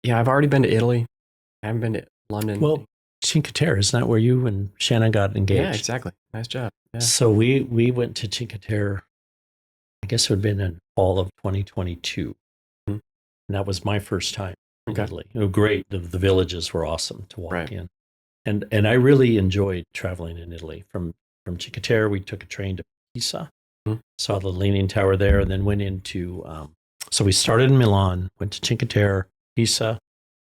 I've already been to Italy. I haven't been to London. Well, Cinque Terre, isn't that where you and Shannon got engaged? Yeah, exactly. Nice job. Yeah. So we went to Cinque Terre, I guess it would have been in fall of 2022. Mhm. And that was my first time in Okay. Italy. It was great. The villages were awesome to walk Right. in. And I really enjoyed traveling in Italy. From Cinque Terre, we took a train to Pisa, Mhm. saw the Leaning Tower there, and then went into, so we started in Milan, went to Cinque Terre, Pisa,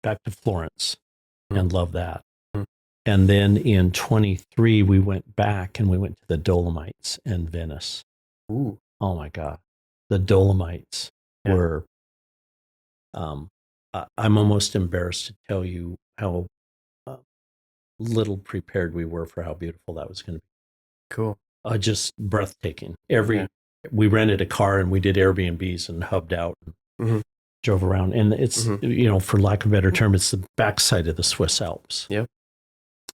back to Florence, and loved that. Mhm. And then in 23, we went back and we went to the Dolomites and Venice. Ooh. Oh my God. The Dolomites Yeah. were, I'm almost embarrassed to tell you how little prepared we were for how beautiful that was going to be. Cool. Just breathtaking. Yeah. We rented a car and we did Airbnbs and hubbed out and Mhm. drove around. And it's, for lack of a better term, it's the backside of the Swiss Alps. Yep.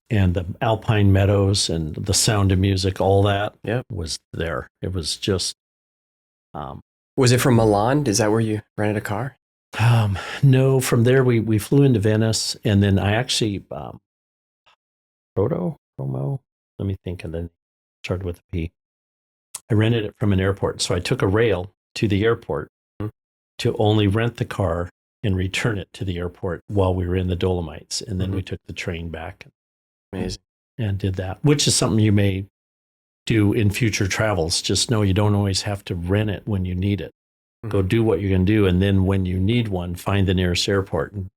And the alpine meadows and the sound of music, all that Yep. was there. It was just. Was it from Milan? Is that where you rented a car? No, from there we flew into Venice, and then I actually Promo. Let me think, and then started with a P. I rented it from an airport, so I took a rail to the airport to only rent the car and return it to the airport while we were in the Dolomites, and then we took the train back. Amazing. And did that, which is something you may do in future travels. Just know you don't always have to rent it when you need it. Go do what you're going to do, and then when you need one, find the nearest airport and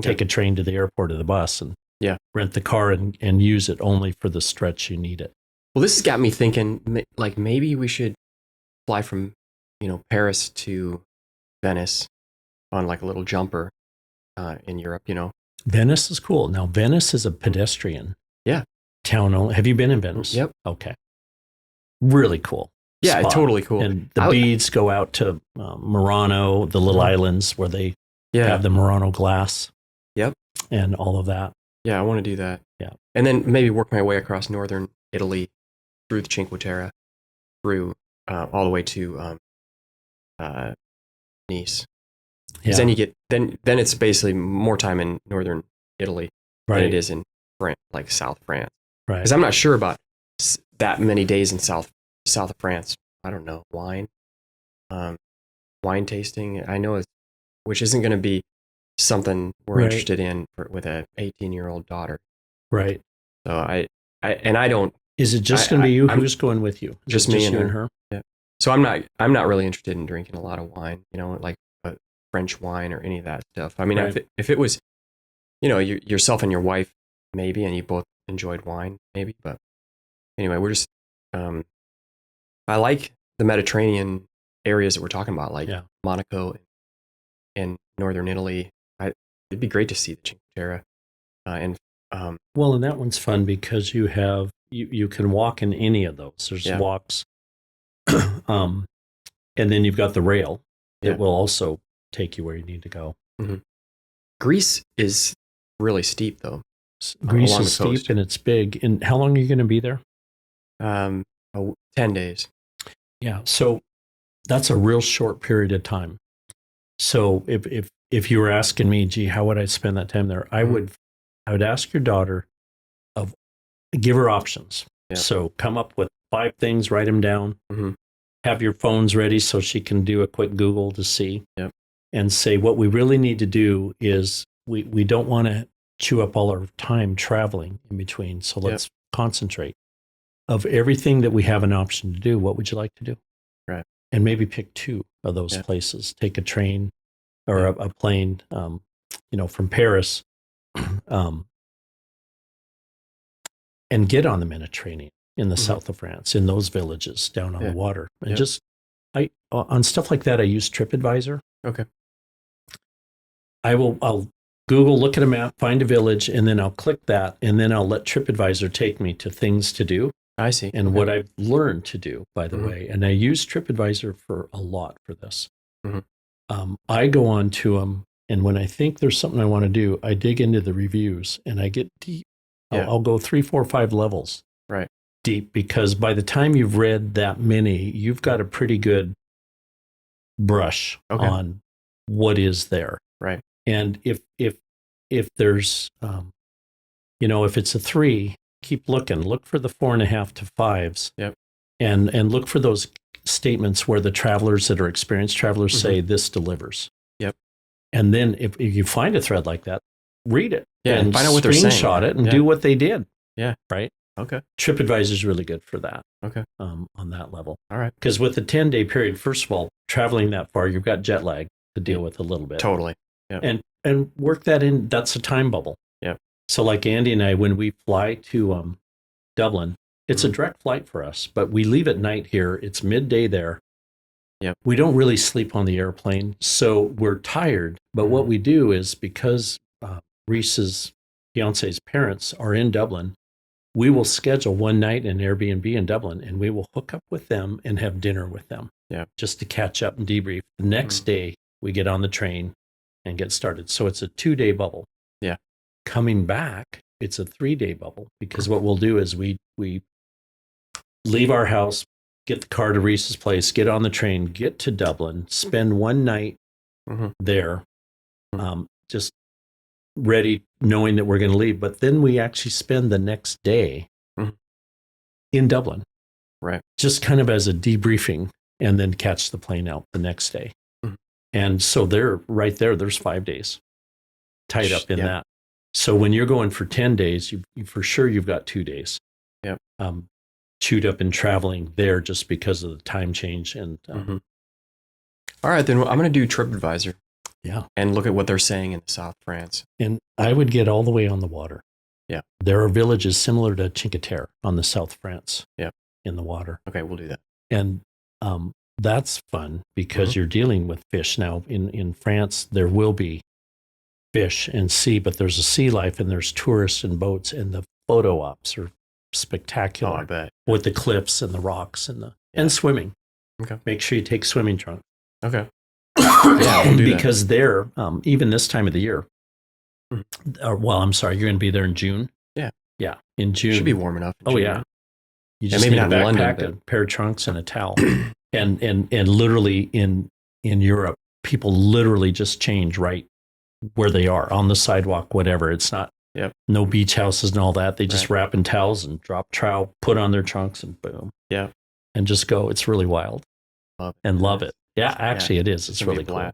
take a train to the airport or the bus and rent the car and use it only for the stretch you need it. Well, this has got me thinking, like maybe we should fly from, Paris to Venice on like a little jumper in Europe, Venice is cool. Now, Venice is a pedestrian town. Have you been in Venice? Yep. Okay. Really cool. Yeah, spot. totally cool. And the beads go out to Murano, the little islands where they have the Murano glass. Yep. And all of that. Yeah, I want to do that. Yeah. And then maybe work my way across northern Italy through the Cinque Terre, through all the way to Nice. Because then you get then it's basically more time in northern Italy than it is in France, like South France. Right. Because I'm not sure about that many days in south of France. I don't know, wine tasting. I know which isn't going to be something we're interested in with a 18-year-old daughter. Right. So I don't. Is it just going to be you? Who's going with you? Just me and her. Yeah. So I'm not really interested in drinking a lot of wine. Like French wine or any of that stuff. I mean, if it was, yourself and your wife maybe, and you both enjoyed wine maybe, but anyway, we're just. I like the Mediterranean areas that we're talking about, like Monaco and northern Italy. It'd be great to see the Cinque Terre, and that one's fun because you have you can walk in any of those. There's walks, and then you've got the rail that will also take you where you need to go. Mm-hmm. Greece is really steep, though. Greece is steep and it's big. And how long are you going to be there? 10 days. Yeah, so that's a real short period of time. So if you were asking me, gee, how would I spend that time there? I would ask your daughter give her options. Yeah. So come up with 5 things, write them down, have your phones ready so she can do a quick Google to see, and say what we really need to do is we don't want to chew up all our time traveling in between. So let's concentrate. Of everything that we have an option to do, what would you like to do? Right. And maybe pick 2 of those places. Take a train or a plane, from Paris, and get on the Mediterranean in the south of France, in those villages down on the water. And just, on stuff like that, I use TripAdvisor. Okay. I'll Google, look at a map, find a village, and then I'll click that, and then I'll let TripAdvisor take me to things to do. I see. And what I've learned to do, by the way, and I use TripAdvisor for a lot for this. I go on to them, and when I think there's something I want to do, I dig into the reviews, and I get deep. I'll go 3, 4, 5 levels deep, because by the time you've read that many, you've got a pretty good brush on what is there. Right. And if there's, if it's a 3, keep looking. Look for the 4.5 to 5s. Yep. And look for those statements where the travelers that are experienced travelers say this delivers. Yep. And then if you find a thread like that, read it. Yeah, and find out what they're saying. Screenshot it and do what they did. Yeah. Right? Okay. TripAdvisor is really good for that. Okay. On that level. All right. Because with the 10-day period, first of all, traveling that far, you've got jet lag to deal with a little bit. Totally. Yep. And work that in. That's a time bubble. Yep. So like Andy and I, when we fly to Dublin, it's a direct flight for us, but we leave at night here. It's midday there. Yep. We don't really sleep on the airplane, so we're tired. But what we do is, because Reese's fiance's parents are in Dublin, we will schedule one night in Airbnb in Dublin, and we will hook up with them and have dinner with them. Yeah. Just to catch up and debrief. The next day, we get on the train and get started. So it's a 2-day bubble. Yeah. Coming back, it's a 3-day bubble, because what we'll do is we leave our house, get the car to Reese's place, get on the train, get to Dublin, spend one night there, just ready, knowing that we're going to leave. But then we actually spend the next day in Dublin. Right. Just kind of as a debriefing, and then catch the plane out the next day. And so there's 5 days tied up in that. So when you're going for 10 days, you for sure you've got 2 days. Yep. Chewed up in traveling there just because of the time change. And all right, then I'm going to do TripAdvisor. Yeah. And look at what they're saying in South France. And I would get all the way on the water. Yeah. There are villages similar to Cinque Terre on the South France. Yeah. In the water. Okay, we'll do that. And that's fun because you're dealing with fish. Now, in France, there will be fish and sea, but there's a sea life and there's tourists and boats, and the photo ops are spectacular. Oh, I bet. With the cliffs and the rocks and swimming. Okay. Make sure you take swimming trunks. Okay. Yeah, we'll do because there, even this time of the year, I'm sorry, you're going to be there in June? Yeah. Yeah, in June. Should be warm enough. Oh, yeah. You just maybe need a not in backpack, London, a pair of trunks, and a towel. and literally in Europe, people literally just change right where they are, on the sidewalk, whatever. It's not no beach houses and all that. They just wrap in towels and drop trowel, put on their trunks, and boom. Yeah. And just go. It's really wild. Love it. And love it. Yeah, actually it is. It's really cool.